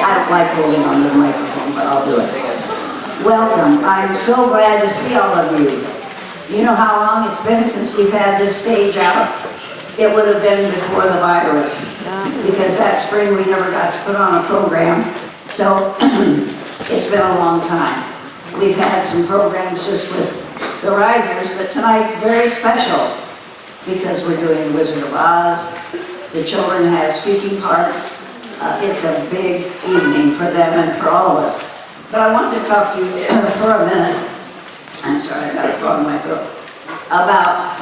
I don't like holding on to the microphone, but I'll do it. Welcome. I'm so glad to see all of you. You know how long it's been since we've had this stage out? It would have been before the virus, because that spring we never got to put on a program. So it's been a long time. We've had some programs just with the risers, but tonight's very special because we're doing The Wizard of Oz. The children have speaking parts. It's a big evening for them and for all of us. But I wanted to talk to you for a minute, I'm sorry, I got a frog in my throat, about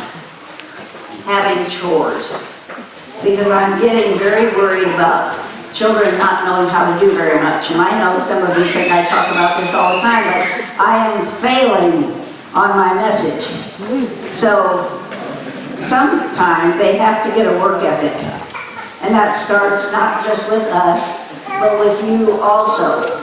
having chores. Because I'm getting very worried about children not knowing how to do very much. And I know some of you think I talk about this all the time, but I am failing on my message. So sometime they have to get a work ethic. And that starts not just with us, but with you also.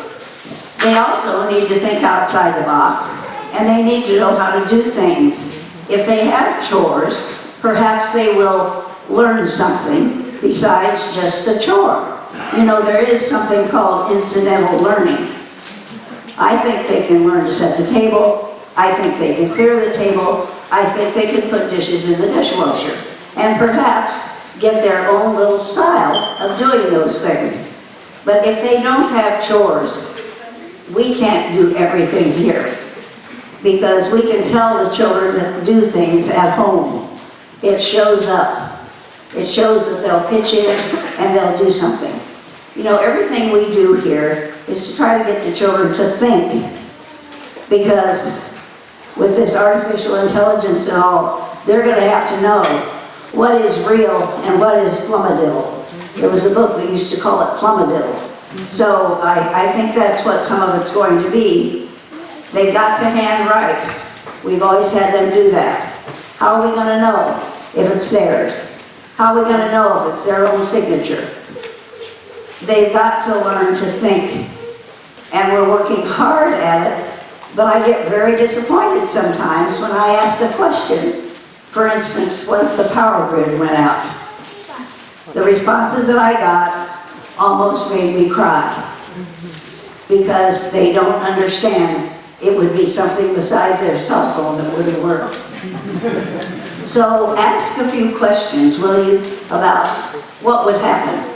They also need to think outside the box, and they need to know how to do things. If they have chores, perhaps they will learn something besides just the chore. You know, there is something called incidental learning. I think they can learn to set the table. I think they can clear the table. I think they can put dishes in the dishwasher. And perhaps get their own little style of doing those things. But if they don't have chores, we can't do everything here. Because we can tell the children that do things at home. It shows up. It shows that they'll pitch in and they'll do something. You know, everything we do here is to try to get the children to think. Because with this artificial intelligence and all, they're going to have to know what is real and what is flummadiddle. There was a book that used to call it flummadiddle. So I think that's what some of it's going to be. They've got to handwrite. We've always had them do that. How are we going to know if it's theirs? How are we going to know if it's their own signature? They've got to learn to think. And we're working hard at it, but I get very disappointed sometimes when I ask a question. For instance, what if the power grid went out? The responses that I got almost made me cry because they don't understand it would be something besides their cell phone that wouldn't work. So ask a few questions, will you, about what would happen?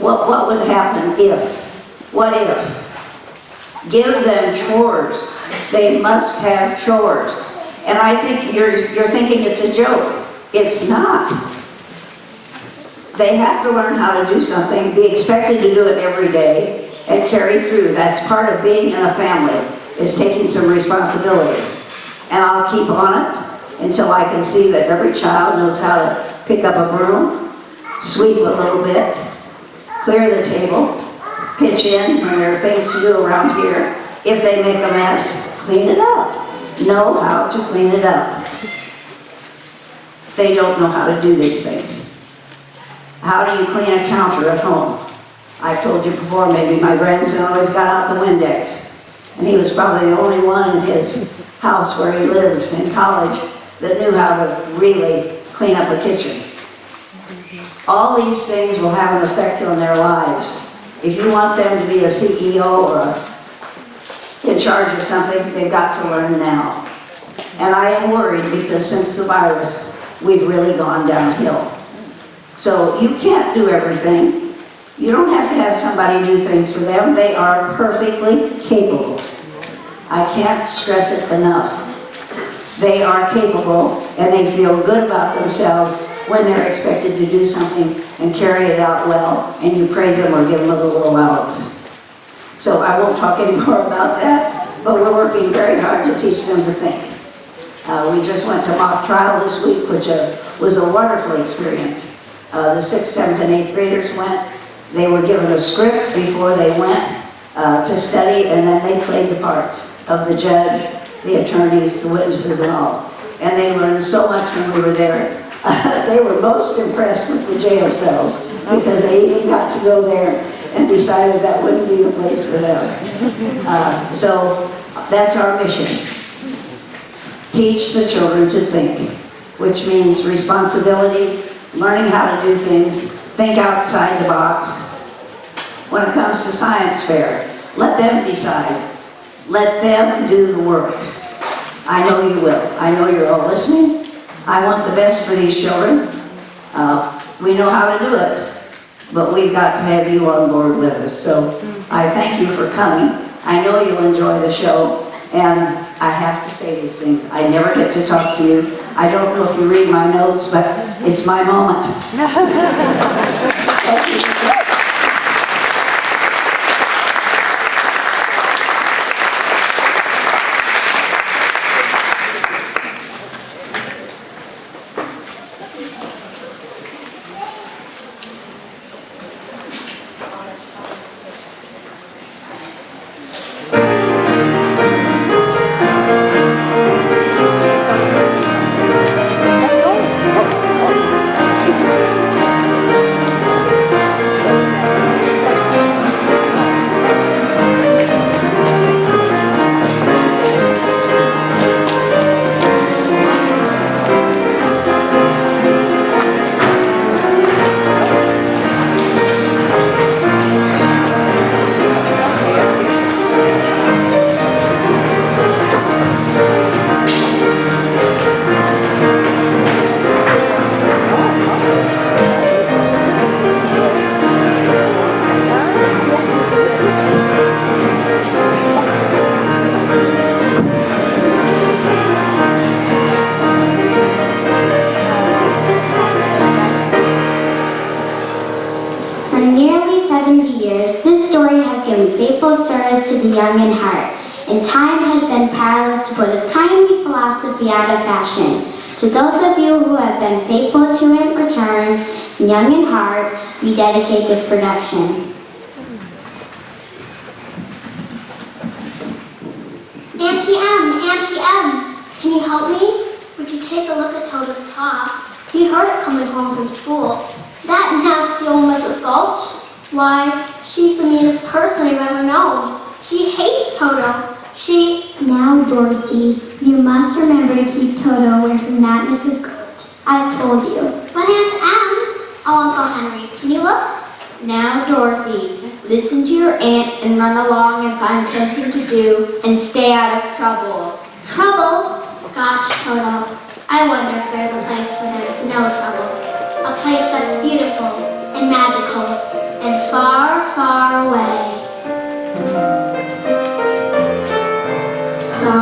What would happen if? What if? Give them chores. They must have chores. And I think you're thinking it's a joke. It's not. They have to learn how to do something, be expected to do it every day, and carry through. That's part of being in a family, is taking some responsibility. And I'll keep on it until I can see that every child knows how to pick up a broom, sweep a little bit, clear the table, pitch in when there are things to do around here. If they make a mess, clean it up. Know how to clean it up. They don't know how to do these things. How do you clean a counter at home? I've told you before, maybe my grandson always got out the Windex. And he was probably the only one in his house where he lived in college that knew how to really clean up a kitchen. All these things will have an effect on their lives. If you want them to be a CEO or in charge of something, they've got to learn now. And I am worried because since the virus, we've really gone downhill. So you can't do everything. You don't have to have somebody do things for them. They are perfectly capable. I can't stress it enough. They are capable and they feel good about themselves when they're expected to do something and carry it out well, and you praise them or give them a little allowance. So I won't talk any more about that, but we're working very hard to teach them to think. We just went to mock trial this week, which was a wonderful experience. The 6th, 7th, and 8th graders went. They were given a script before they went to study, and then they played the parts of the judge, the attorneys, the witnesses, and all. And they learned so much when we were there. They were most impressed with the jail cells because they even got to go there and decided that wouldn't be the place for them. So that's our mission. Teach the children to think, which means responsibility, learning how to do things, think outside the box, when it comes to science fair. Let them decide. Let them do the work. I know you will. I know you're all listening. I want the best for these children. We know how to do it, but we've got to have you on board with us. So I thank you for coming. I know you'll enjoy the show, and I have to say these things. I never get to talk to you. I don't know if you read my notes, but it's my moment. Thank you. Faithful service to the young in heart, and time has been powerless to put its kindly philosophy out of fashion. To those of you who have been faithful to in return, young in heart, we dedicate this production. Auntie M, can you help me? Would you take a look at Toto's paw? He heard it coming home from school. That nasty old Mrs. Gulch. Why, she's the meanest person I've ever known. She hates Toto. Now, Dorothy, you must remember to keep Toto away from that Mrs. Gulch. I've told you. But Aunt M, oh, Uncle Henry, can you look? Now, Dorothy, listen to your aunt and run along and find something to do and stay out of trouble. Trouble? Gosh, Toto, I wonder if there's a place where there's no trouble. A place that's beautiful and magical and far, far away. The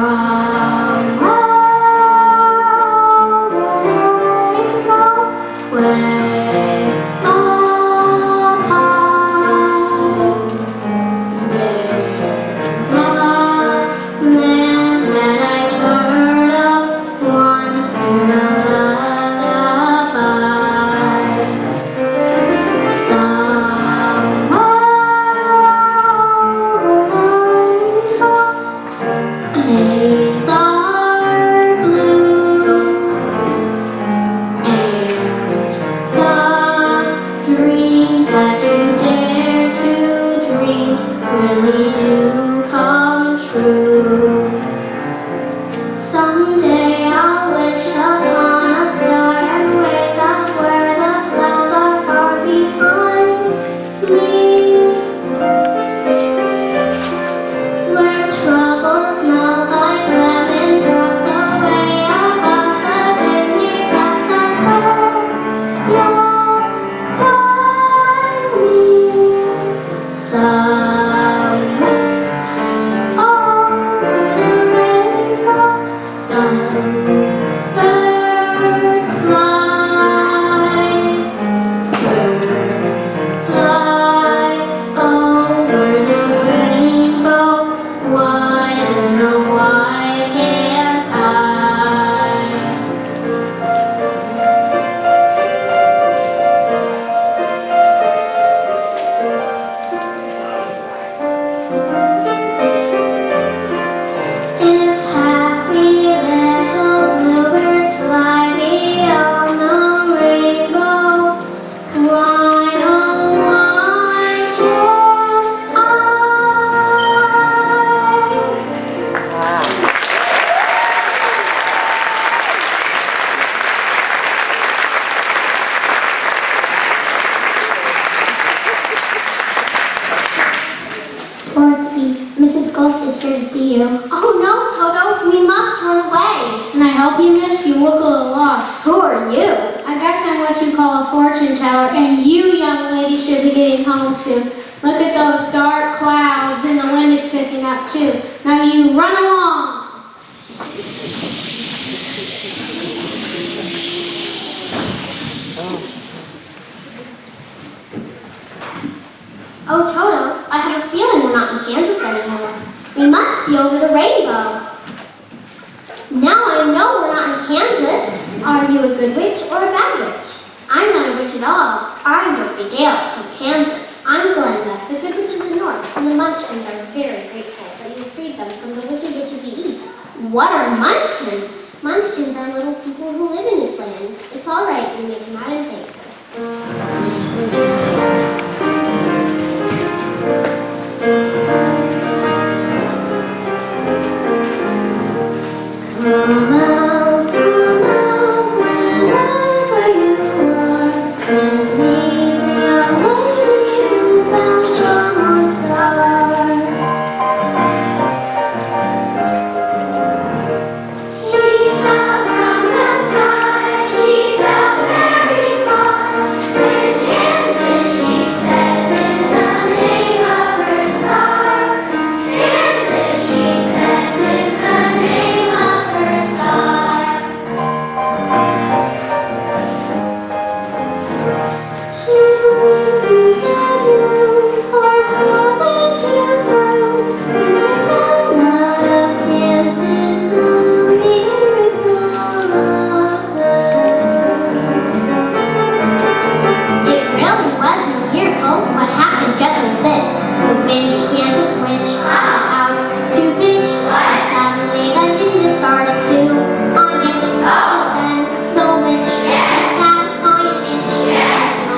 here to see you. Oh no, Toto, we must run away. And I help you, miss? You look a little lost. Who are you? I guess I'm what you call a fortune teller, and you, young lady, should be getting home soon. Look at those dark clouds, and the wind is picking up too. Now you run along. Oh, Toto, I have a feeling we're not in Kansas anymore. We must be over the rainbow. Now I know we're not in Kansas. Are you a good witch or a bad witch? I'm not a witch at all. I'm Dorothy Gale from Kansas. I'm Glenda, the good witch of the north, and the Munchkins are very grateful that you freed them from the wicked witch of the east. What are Munchkins? Munchkins are little people who live in this land. It's all right, you may come out and thank them. Come out, wherever you are, and meet the young lady who fell from a star. She fell from the sky, she fell very far. In Kansas, she says, is the name of her star. Kansas, she says, is the name of her star. She brings you the news for how that you grew, reaching them out of Kansas, a miracle occurred. It really was a miracle. What happened just was this. The wind began to switch from the house to fish. And suddenly the ninja started to on it. Just then the witch, a satisfying itch,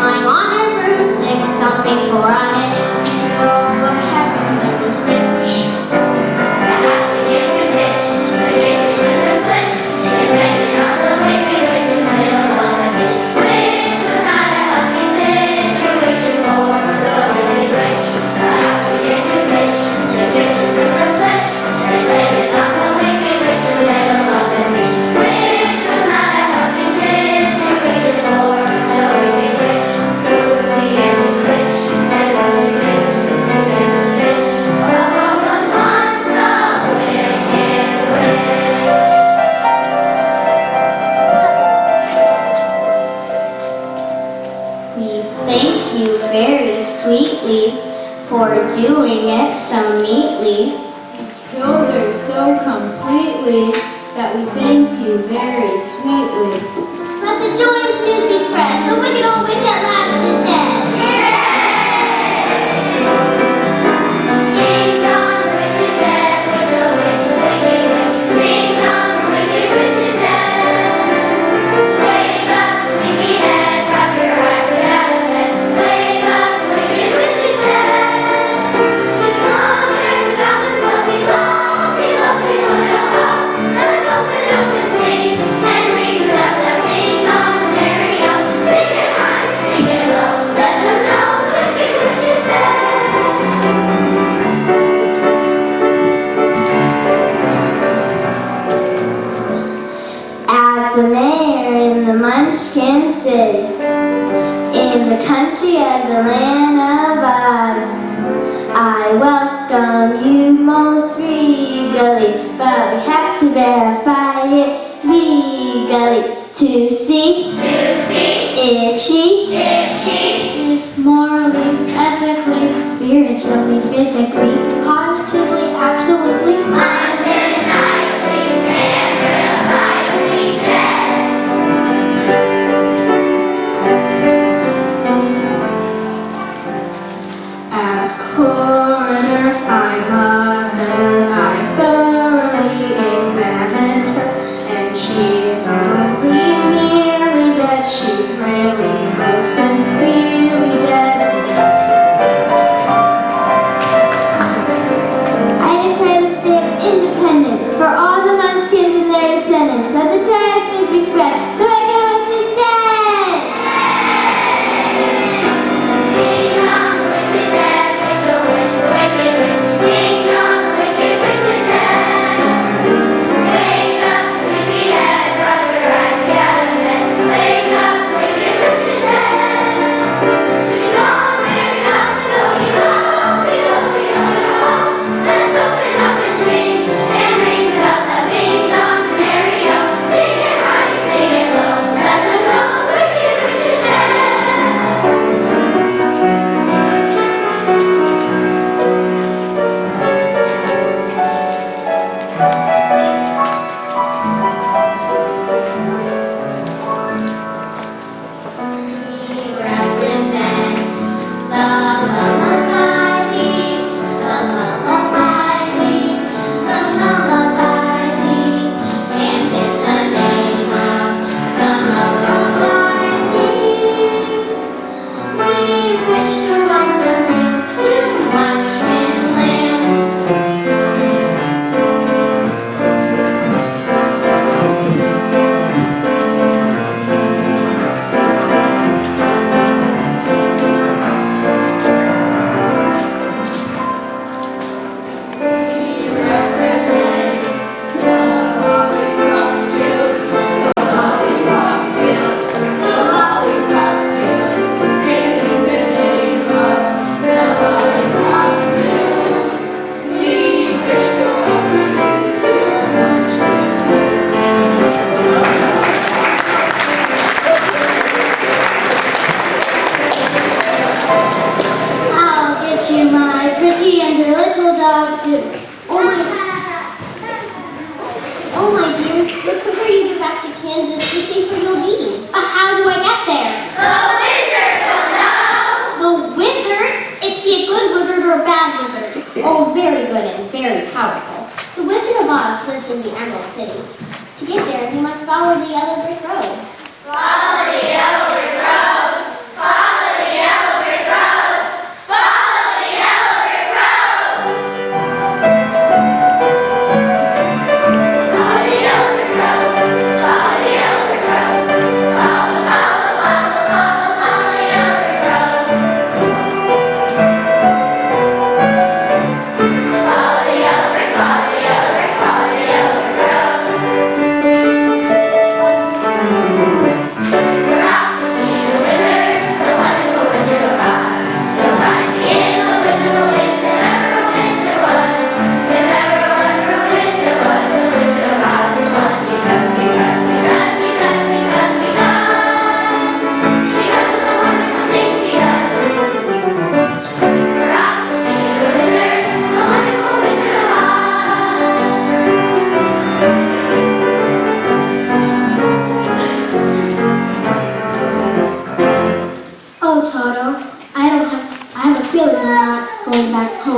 lying on her broomstick, thumping for a hitch. And oh, what happened? It was rich. The house began to pitch. The kitchen took a switch. It landed on the wicked witch in the middle of the ditch. Which was not a healthy situation for the wicked witch. The house began to pitch. The kitchen took a switch. It landed on the wicked witch in the middle of the ditch. Which was not a healthy situation for the wicked witch. Who began to twitch and was reduced to a stitch. The world was once a wicked witch. We thank you very sweetly for doing it so neatly. Killed her so completely that we thank you very sweetly. Let the joyous news be spread. The wicked old witch at last is dead. Ding dong, the witch is dead. Witch, oh witch, wicked witch. Ding dong, the wicked witch is dead. Wake up, sleepyhead. Rub your eyes, get out of bed. Wake up, the wicked witch is dead. Come and the goblins will be low, below, below. Let's open up and sing and ring the bells that ding dong, merry up. Sing it high, sing it low. Let them know the wicked witch is dead. As the mayor in the Munchkin City, in the country of the land of Oz, I welcome you most regally, but we have to verify it legally to see if she is morally, ethically, spiritually, physically, positively, absolutely, undeniably, and reliably dead. As coroner, I must admit I thoroughly examined her, and she's only merely dead. She's really but sincerely dead.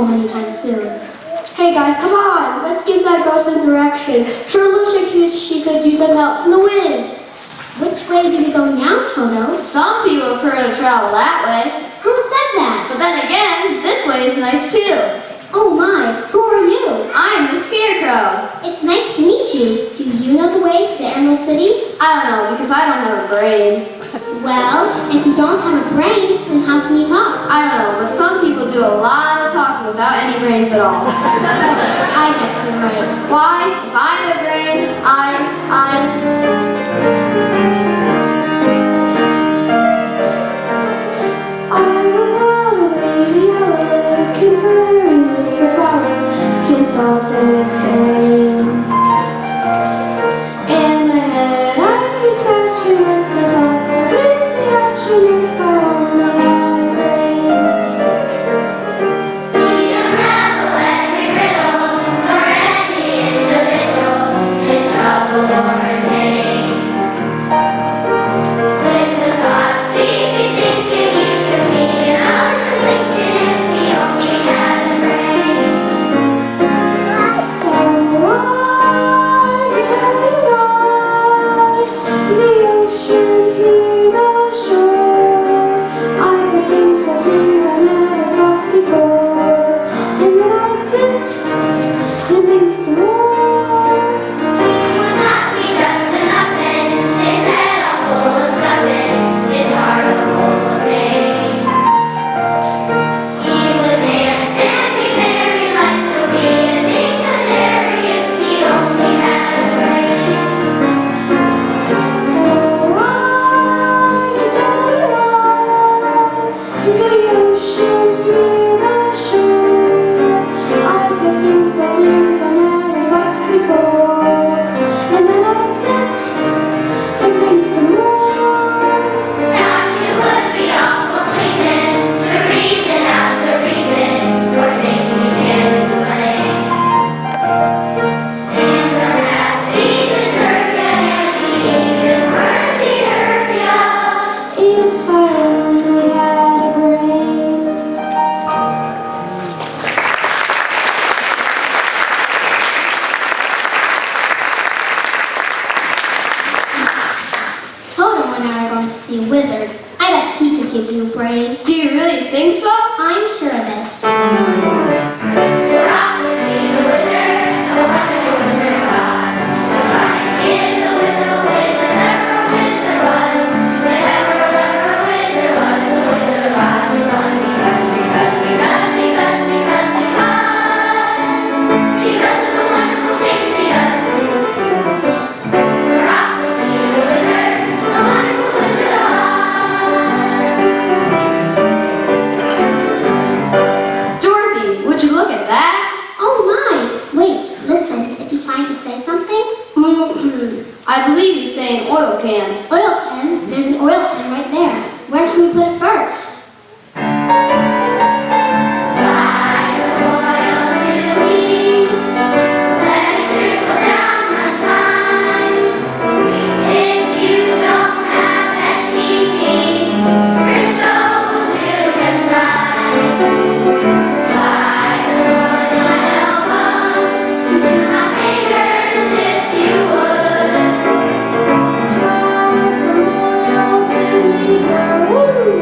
home anytime soon. Hey guys, come on! Let's give that girl some direction. Sure looks like she could use some help from the whiz. Which way do we go now, Toto? Some people prefer to travel that way. Who said that? But then again, this way is nice too. Oh my, who are you? I'm the Scarecrow. It's nice to meet you. Do you know the way to the Emerald City? I don't know, because I don't have a brain. Well, if you don't have a brain, then how can you talk? I don't know, but some people do a lot of talking without any brains at all. I guess you're right. Why? If I had a brain, Consulting with the rain. In my head, I keep scratching with the thoughts of busy action if I only had a brain. We unravel every riddle for any individual in trouble or in pain. With the thoughts seeking, thinking you could be another Lincoln if we only had a brain. do you really think so? I'm sure of it. We're off to see the wizard, the wonderful Wizard of Oz. The find is a wizard, if ever a wizard was. If ever a wizard was, the Wizard of Oz is one because of the wonderful things he does. We're off to see the wizard, the wonderful Wizard of Oz. Dorothy, would you look at that? Oh my! Wait, listen. Is he trying to say something? I believe he's saying oil can. Oil can? There's an oil can right there. Where should we put it first? Slice oil to me, let it trickle down my spine. If you don't have STP, Crystal will do just fine. Slice oil my elbows into my fingers if you would. Slice oil to me, woo!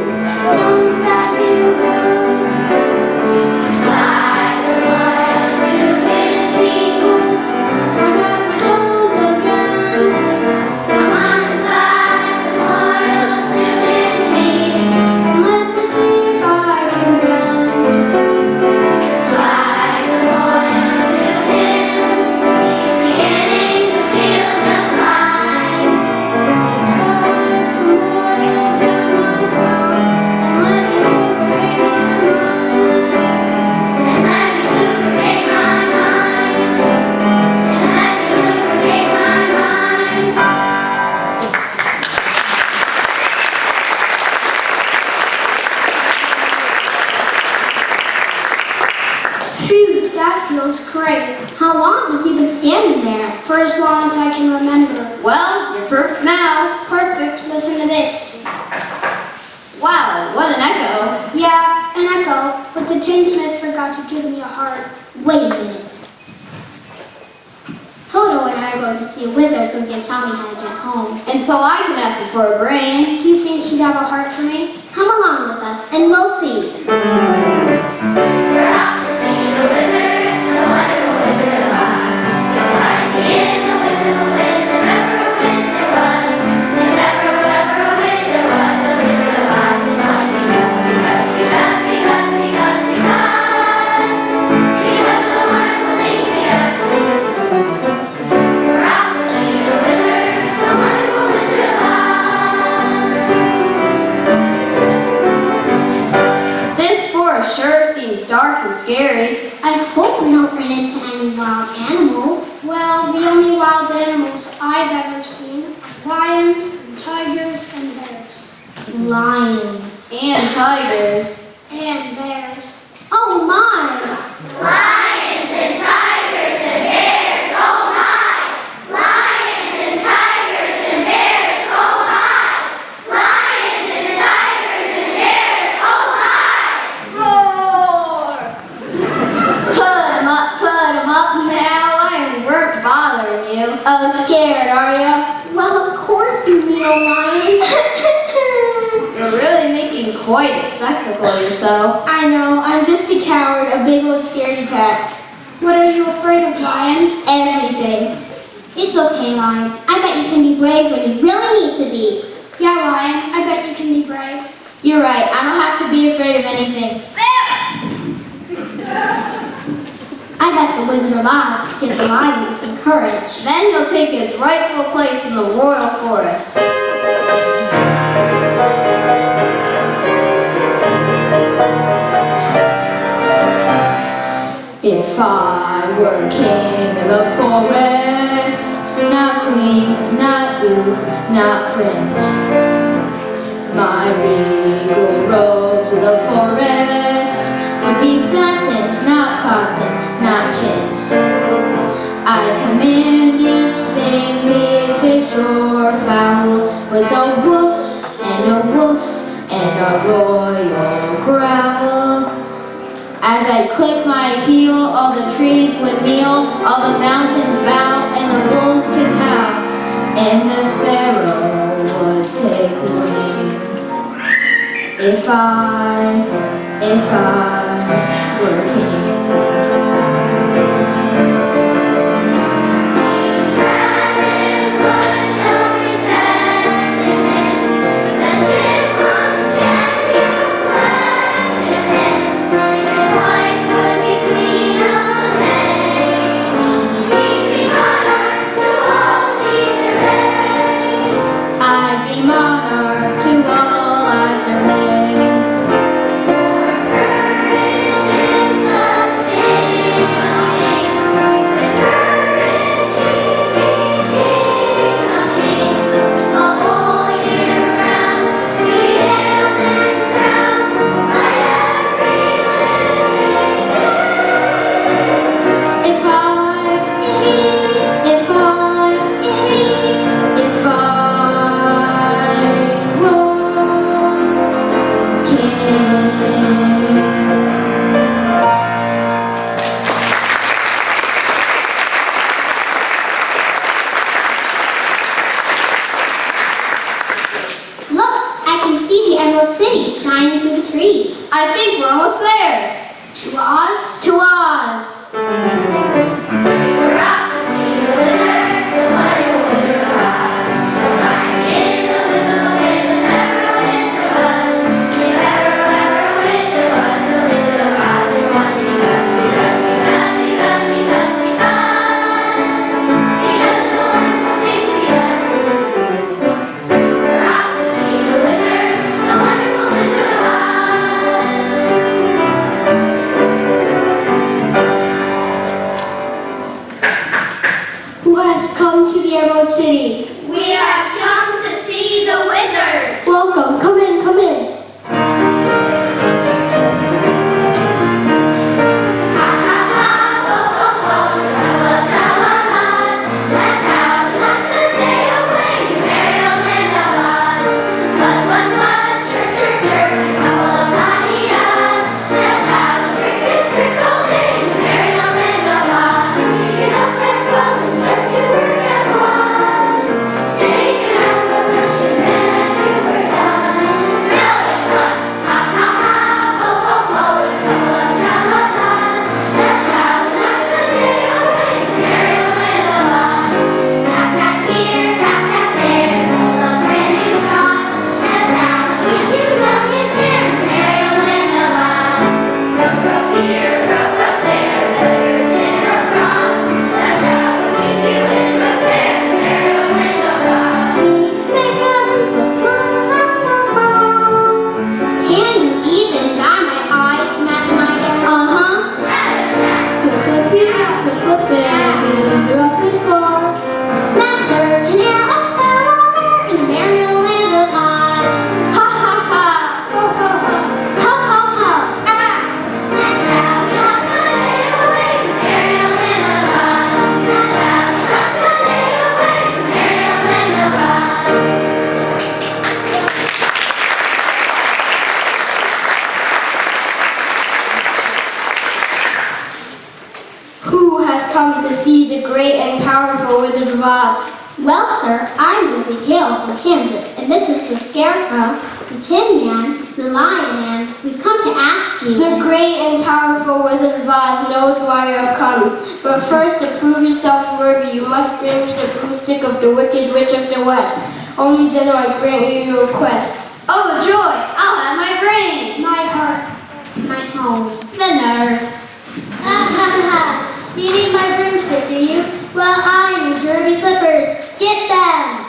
Don't that feel good? Slice oil to his feet. I got my toes again. Come on and slide some oil to his knees. And let me see if I can bend. Slide some oil to him. He's beginning to feel just fine. Slide some oil down my throat and let me lubricate my mind. And let me lubricate my mind. And let me lubricate my mind. Phew, that feels great. How long have you been standing there? For as long as I can remember. Well, you're perfect now. Perfect. Listen to this. Wow, what an echo. Yeah, an echo, but but the tinsmith forgot to give me a heart. Wait a minute. Toto and I are going to see a wizard so he can tell me how to get home. And so I can ask him for a brain. Do you think he'd have a heart for me? Come along with us and we'll see. We're off to see the wizard, the wonderful Wizard of Oz. You'll find he is a wizard, a wizard, ever a wizard was. If ever a wizard was, the Wizard of Oz is one because of the wonderful things he does. We're off to see the wizard, the wonderful Wizard of Oz. This forest sure seems dark and scary. I hope we don't run into any wild animals. Well, the only wild animals I've ever seen are lions, and tigers, and bears. Lions. And tigers. And bears. Oh my! Lions and tigers and bears, oh my! Lions and tigers and bears, oh my! Lions and tigers and bears, oh my! Roar! Put 'em up now. I weren't bothering you. Oh, scared, are ya? Well, of course you need a lion. You're really making quite a spectacle of yourself. I know, I'm just a coward, a big old scaredy cat. What are you afraid of, lion? Everything. It's okay, lion. I bet you can be brave when you really need to be. Yeah, lion, I bet you can be brave. You're right, I don't have to be afraid of anything. I bet the Wizard of Oz gives the lion some courage. Then he'll take his rightful place in the royal forest. If I were king of the forest, not queen, not duke, not prince, my regal robes of the forest would be satin, not cotton, not chintz. I command each thing, be it fish or fowl, with a woof and a royal growl. As I click my heel, all the trees would kneel, all the mountains bow, and the bulls kowtow, and the sparrow would take wing. If I were king. I'd be monarch to all I survey. If I were king. Look, I can see the Emerald City shining through the trees. I think we're almost there. To Oz? To Oz! We're off to see the wizard, the wonderful Wizard of Oz. You'll find he is a wizard, a wizard, never a wizard was. If ever a wizard was, the Wizard of Oz is one because of the wonderful things he does. We're off to see the wizard, the wonderful Wizard of Oz. Who has come to the Emerald City? We have come to see the wizard. Welcome, come in, come in. Ha ha ha, ho ho ho, travelers, travelers. Let's have another day away, merry old land of Oz. Buzz, buzz, buzz, chirp, chirp, chirp, a couple of la-dee-das. Let's have great and powerful Wizard of Oz. Well, sir, I'm Lily Gale from Kansas, and this is the Scarecrow, the Tin Man, the Lion, and we've come to ask you. The great and powerful Wizard of Oz knows why you have come. But first, to prove yourself worthy, you must bring me the broomstick of the Wicked Witch of the West. Only then will I grant you your requests. Oh, joy! I'll have my brain! My heart, my home. The nerve. Ha ha ha! You need my broomstick, do you? Well, I need your ruby slippers. Get them!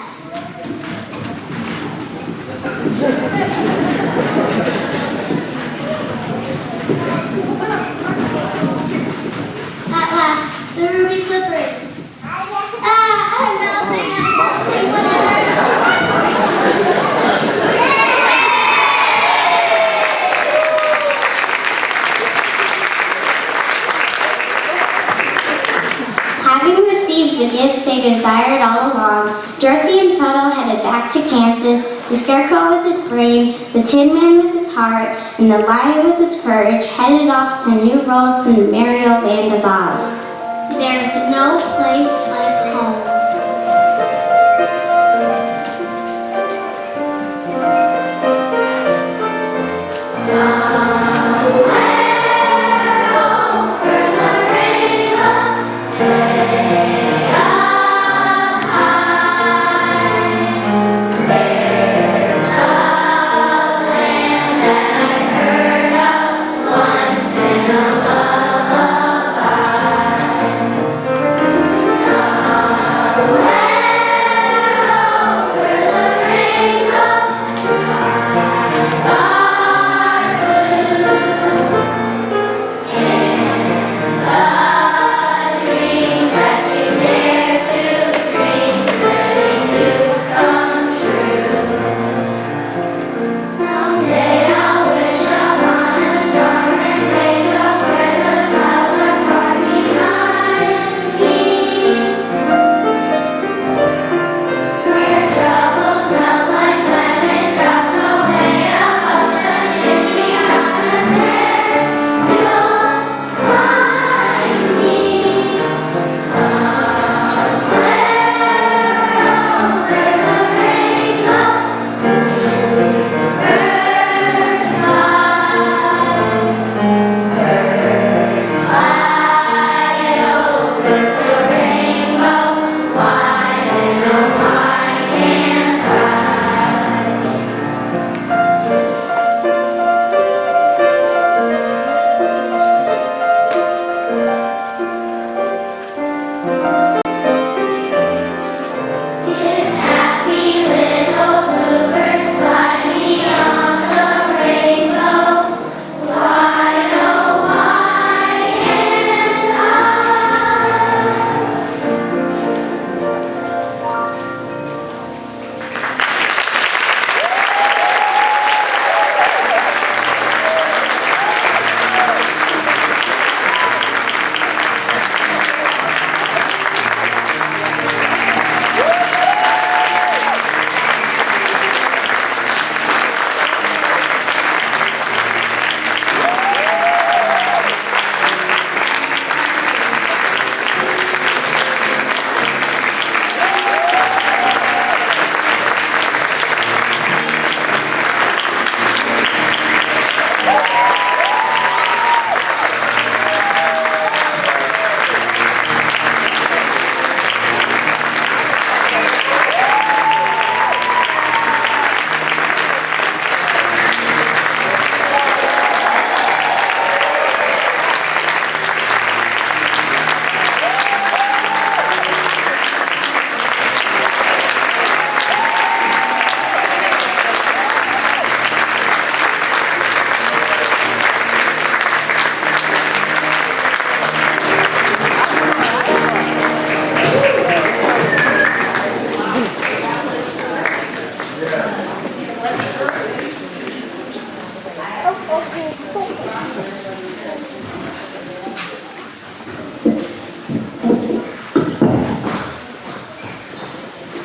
At last, the ruby slippers. I'm melting, whatever. Having received the gifts they desired all along, Dorothy and Tuttle headed back to Kansas, the Scarecrow with his brain, the Tin Man with his heart, and the Lion with his courage headed off to new roles in the merry old land of Oz. There's no place like home.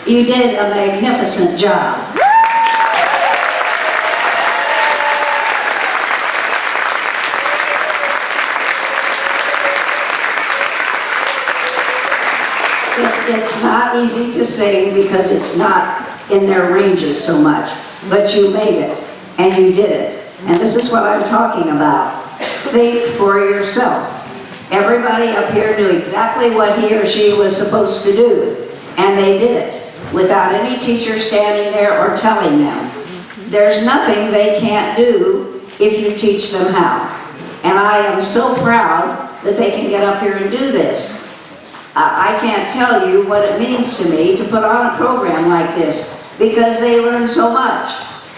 You did a magnificent job. it's not easy to sing because it's not in their ranges so much, but you made it, and you did it. And this is what I'm talking about. Think for yourself. Everybody up here knew exactly what he or she was supposed to do, and they did it without any teacher standing there or telling them. There's nothing they can't do if you teach them how. And I am so proud that they can get up here and do this. I can't tell you what it means to me to put on a program like this, because they learn so much.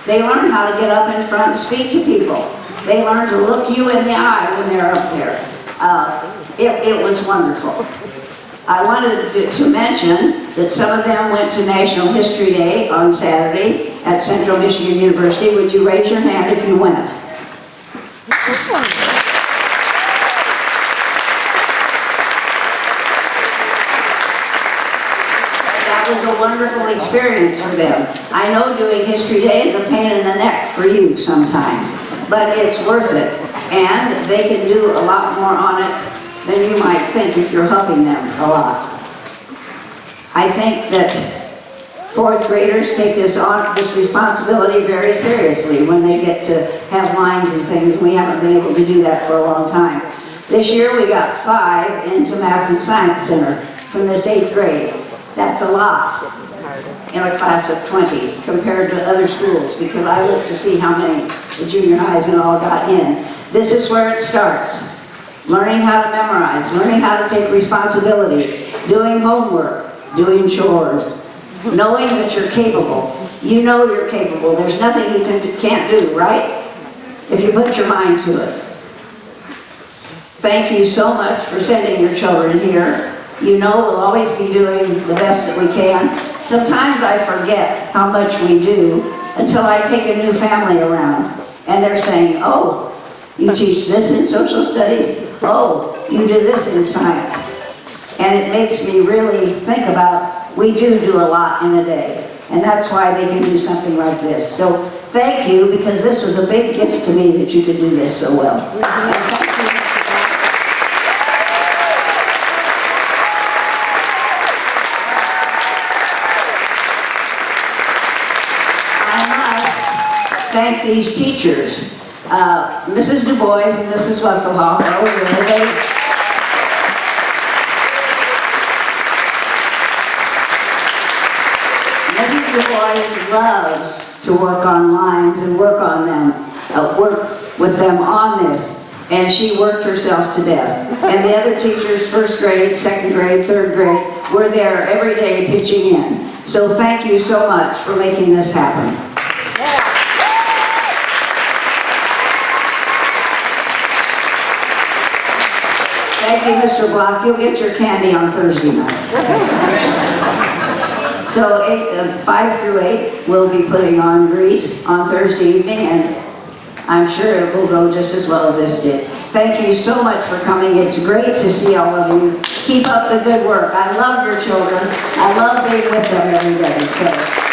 They learn how to get up in front and speak to people. They learn to look you in the eye when they're up there. It was wonderful. I wanted to mention that some of them went to National History Day on Saturday at Central Michigan University. Would you raise your hand if you went? That was a wonderful experience for them. I know doing History Day is a pain in the neck for you sometimes, but it's worth it. And they can do a lot more on it than you might think if you're helping them a lot. I think that fourth graders take this responsibility very seriously when they get to have lines and things, and we haven't been able to do that for a long time. This year we got 5 into Math and Science Center from this 8th grade. That's a lot in a class of 20 compared to other schools, because I looked to see how many the junior highs and all got in. This is where it starts. Learning how to memorize, learning how to take responsibility, doing homework, doing chores, knowing that you're capable. You know you're capable. There's nothing you can't do, right? If you put your mind to it. Thank you so much for sending your children here. You know we'll always be doing the best that we can. Sometimes I forget how much we do until I take a new family around and they're saying, oh, you teach this in social studies? Oh, you do this in science. And it makes me really think about, we do a lot in a day. And that's why they can do something like this. So thank you, because this was a big gift to me that you could do this so well. And thank you. I must thank these teachers. Mrs. Du Bois and Mrs. Wesselhoff are over there. Mrs. Du Bois loves to work on lines and work on them, work with them on this, and she worked herself to death. And the other teachers, 1st grade, 2nd grade, 3rd grade, were there every day pitching in. So thank you so much for making this happen. Thank you, Mr. Block. You'll get your candy on Thursday night. So 5 through 8, we'll be putting on Grease on Thursday evening, and I'm sure it will go just as well as this did. Thank you so much for coming. It's great to see all of you. Keep up the good work. I love your children. I love being with them every day. So.